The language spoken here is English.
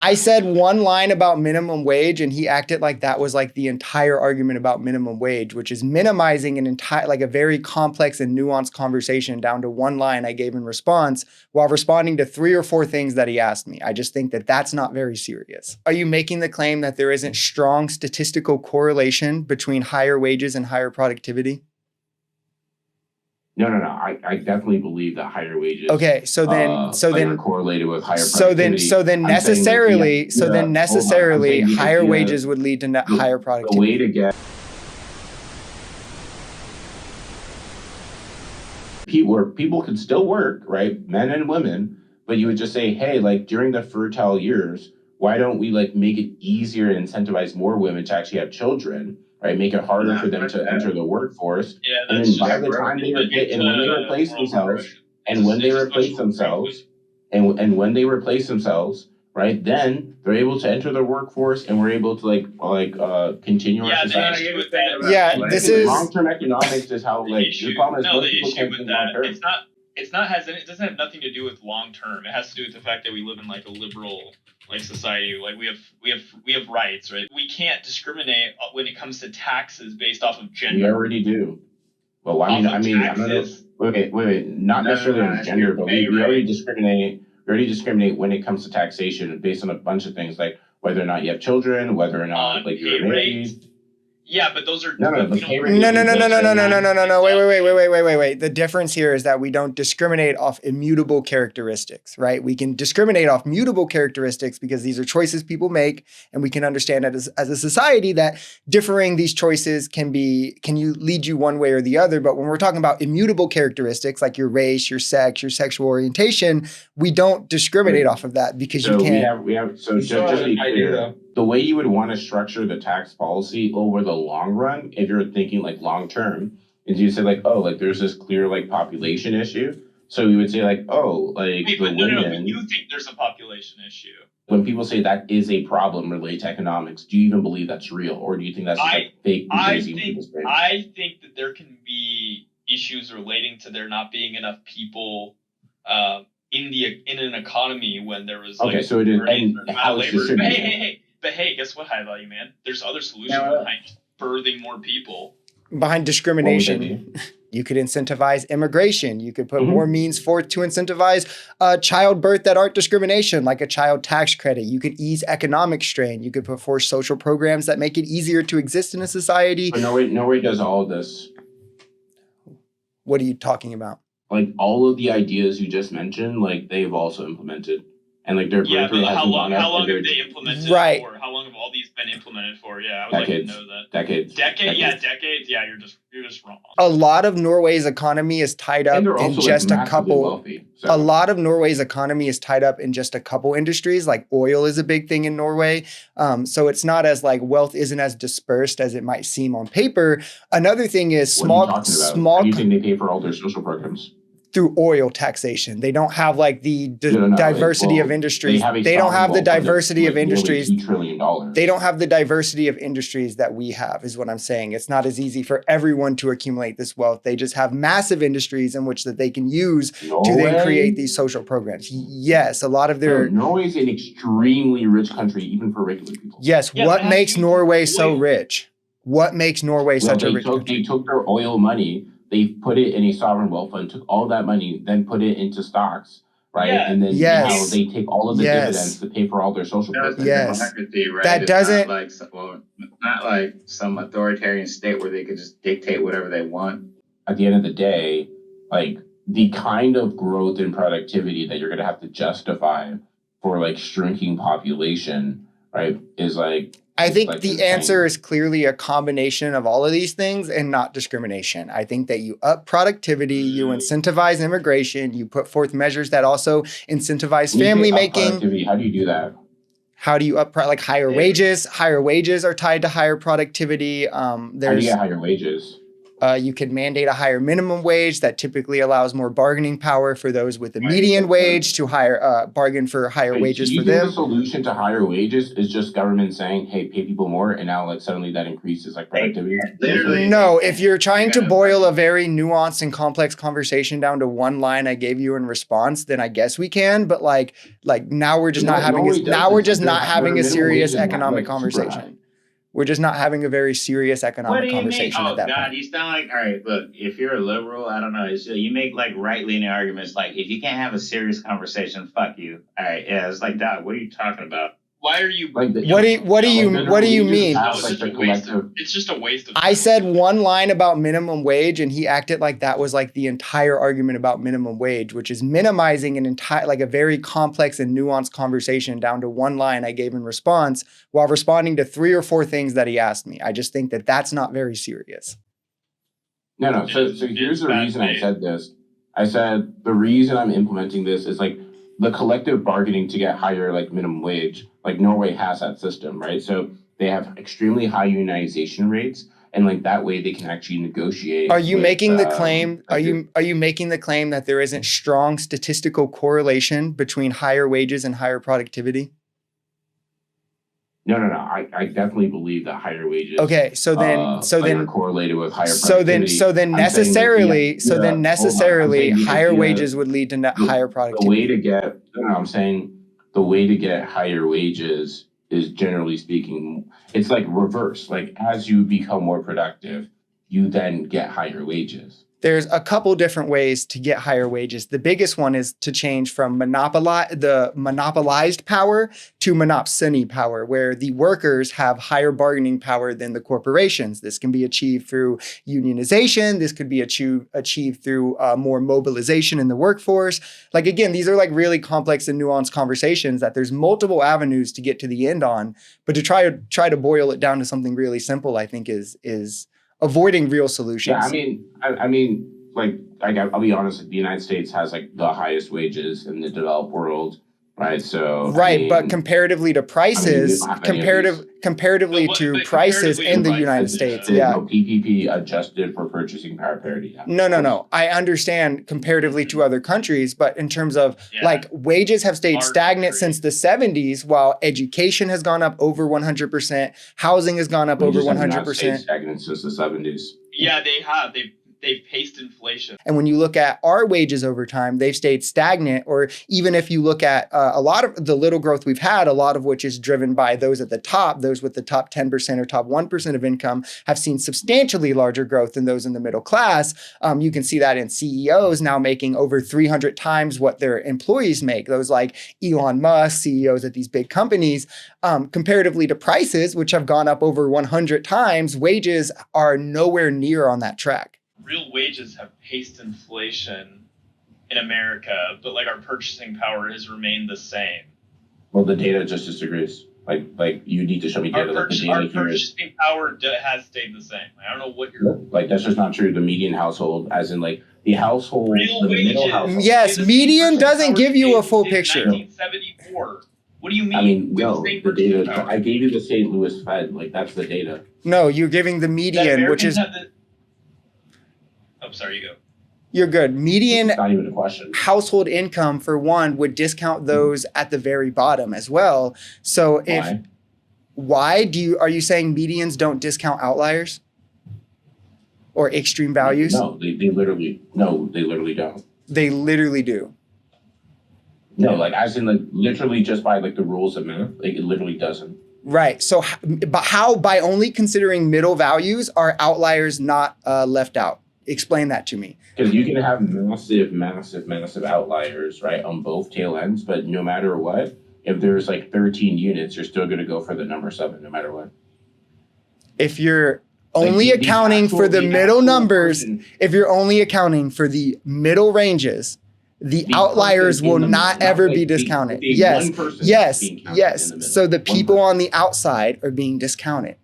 I said one line about minimum wage and he acted like that was like the entire argument about minimum wage, which is minimizing an entire, like a very complex and nuanced conversation down to one line I gave in response while responding to 3 or 4 things that he asked me. I just think that that's not very serious. Are you making the claim that there isn't strong statistical correlation between higher wages and higher productivity? No. I definitely believe that higher wages. Okay, so then are correlated with higher productivity. So then necessarily, higher wages would lead to higher productivity. The way to get people can still work, right? Men and women, but you would just say, hey, like during the fertile years, why don't we like make it easier and incentivize more women to actually have children? Right, make it harder for them to enter the workforce. Yeah, and then by the time they replace themselves, right, then they're able to enter the workforce, and we're able to continue our society. This is long-term economics is how like the problem is the most people issue can't with think that. long-term. It doesn't have nothing to do with long term. It has to do with the fact that we live in like a liberal like society. Like we have rights, right? We can't discriminate when it comes to taxes based off of gender. We already do. Well, I don't know. Wait. Not necessarily on gender, but we already discriminate. We already discriminate when it comes to taxation based on a bunch of things, like whether or not you have children, whether or not like you're married. Yeah, but those are no. Wait. The difference here is that we don't discriminate off immutable characteristics, right? We can discriminate off mutable characteristics because these are choices people make, and we can understand as a society that differing these choices can lead you one way or the other. But when we're talking about immutable characteristics like your race, your sex, your sexual orientation, we don't discriminate off of that because you can't. Just to be clear, the way you would want to structure the tax policy over the long run, if you're thinking like long term, is you say like, oh, like there's this clear like population issue. So we would say like, oh, like women. You think there's a population issue? When people say that is a problem related to economics, do you even believe that's real, or do you think that's just like fake? I think that there can be issues relating to there not being enough people in an economy when there was like so it is. And how labor. But hey, guess what, High Value Man? There's other solutions behind birthing more people. Behind discrimination, you could incentivize immigration. You could put more means forth to incentivize childbirth that aren't discrimination, like a child tax credit. You could ease economic strain. You could put forth social programs that make it easier to exist in a society. But Norway does all of this. What are you talking about? Like all of the ideas you just mentioned, like they've also implemented. And like their but how long have they implemented it for? How long have all these been implemented for? Yeah, I would like to know that. Decades. Decades. Yeah, you're just wrong. A lot of Norway's economy is tied up in just a couple. Wealthy, so. A lot of Norway's economy is tied up in just a couple industries. Like oil is a big thing in Norway. So it's not as like wealth isn't as dispersed as it might seem on paper. Another thing is small. How do you think they pay for all their social programs? Through oil taxation. They don't have like the diversity of industries. They don't have the diversity of industries. $2 trillion. They don't have the diversity of industries that we have, is what I'm saying. It's not as easy for everyone to accumulate this wealth. They just have massive industries in which that they can use to then create these social programs. Yes, a lot of their... Norway's an extremely rich country, even for regular people. Yes, what makes Norway so rich? What makes Norway such a rich country? They took their oil money, they put it in a sovereign wealth fund, took all that money, then put it into stocks, right? Yeah. And then now they take all of the dividends to pay for all their social programs. Democracy, right? That doesn't... Not like some authoritarian state where they could just dictate whatever they want. At the end of the day, like the kind of growth in productivity that you're going to have to justify for like shrinking population, right, is like... I think the answer is clearly a combination of all of these things and not discrimination. I think that you up productivity, you incentivize immigration, you put forth measures that also incentivize family making. How do you do that? How do you up like higher wages? Higher wages are tied to higher productivity. How do you get higher wages? You can mandate a higher minimum wage that typically allows more bargaining power for those with the median wage to bargain for higher wages do you for think them. the solution to higher wages is just government saying, "Hey, pay people more," and now like suddenly that increases like productivity? Literally. No, if you're trying to boil a very nuanced and complex conversation down to one line I gave you in response, then I guess we can. But like now we're just not having a serious economic conversation. We're just not having a very serious What economic do you mean? conversation Oh at that God, point. you sound like, all right, look, if you're a liberal, I don't know, you make like right-leaning arguments like, if you can't have a serious conversation, fuck you. All right, yeah, it's like, Dad, what are you talking about? Why are you? Like What do you mean? It's just a waste of. I said one line about minimum wage, and he acted like that was like the entire argument about minimum wage, which is minimizing an entire, like a very complex and nuanced conversation down to one line I gave in response while responding to 3 or 4 things that he asked me. I just think that that's not very serious. No. So here's the reason I said this. I said the reason I'm implementing this is like the collective bargaining to get higher like minimum wage. Like Norway has that system, right? So they have extremely high unionization rates, and like that way they can actually negotiate. Are you making the claim? Are you making the claim that there isn't strong statistical correlation between higher wages and higher productivity? No. I definitely believe that higher wages. Okay, so then are correlated with higher productivity. So then necessarily higher wages would lead to higher productivity. I'm saying the way to get higher wages is, generally speaking, it's like reverse. Like as you become more productive, you then get higher wages. There's a couple different ways to get higher wages. The biggest one is to change from the monopolized power to monopsony power, where the workers have higher bargaining power than the corporations. This can be achieved through unionization. This could be achieved through more mobilization in the workforce. Like, again, these are like really complex and nuanced conversations that there's multiple avenues to get to the end on. But to try to boil it down to something really simple, I think is avoiding real solutions. Yeah, I mean, I'll be honest. The United States has like the highest wages in the developed world, right? So but comparatively to prices, comparatively to prices in the United States, PPP adjusted for purchasing power parity. Yeah. No. I understand comparatively to other countries, but in terms of like wages have stayed stagnant since the 70s, while education has gone up over 100%, housing has gone up over 100%. Stagnant since the 70s. Yeah, they have. They've paced inflation. And when you look at our wages over time, they've stayed stagnant. Or even if you look at a lot of the little growth we've had, a lot of which is driven by those at the top, those with the top 10% or top 1% of income have seen substantially larger growth than those in the middle class. You can see that in CEOs now making over 300 times what their employees make. Those like Elon Musk, CEOs at these big companies, comparatively to prices, which have gone up over 100 times, wages are nowhere near on that track. Real wages have paced inflation in America, but like our purchasing power has remained the same. Well, the data just disagrees. Like you need to show me data. Our purchasing power has stayed the same. I don't know what you're. Like that's just not true. The median household, as in like the household, the middle household. Yes, median doesn't give you a full picture. 1974. What do you mean? I mean, no, the data. I gave you the St. Louis Fed. Like that's the data. No, you're giving the median, which is. Oh, sorry, you go. You're good. Median not even a question. Household income, for one, would discount those at the very bottom as well. So are you saying medians don't discount outliers or extreme values? No, they literally don't. They literally do. No, like as in like literally just by like the rules of math, like it literally doesn't. Right. So, but how by only considering middle values are outliers not left out? Explain that to me. Because you can have massive outliers, right, on both tail ends, but no matter what, if there's like 13 units, you're still going to go for the number 7, no matter what. If you're only accounting for the middle numbers, if you're only accounting for the middle ranges, the outliers will not ever be discounted. Yes. So the people on the outside are being discounted.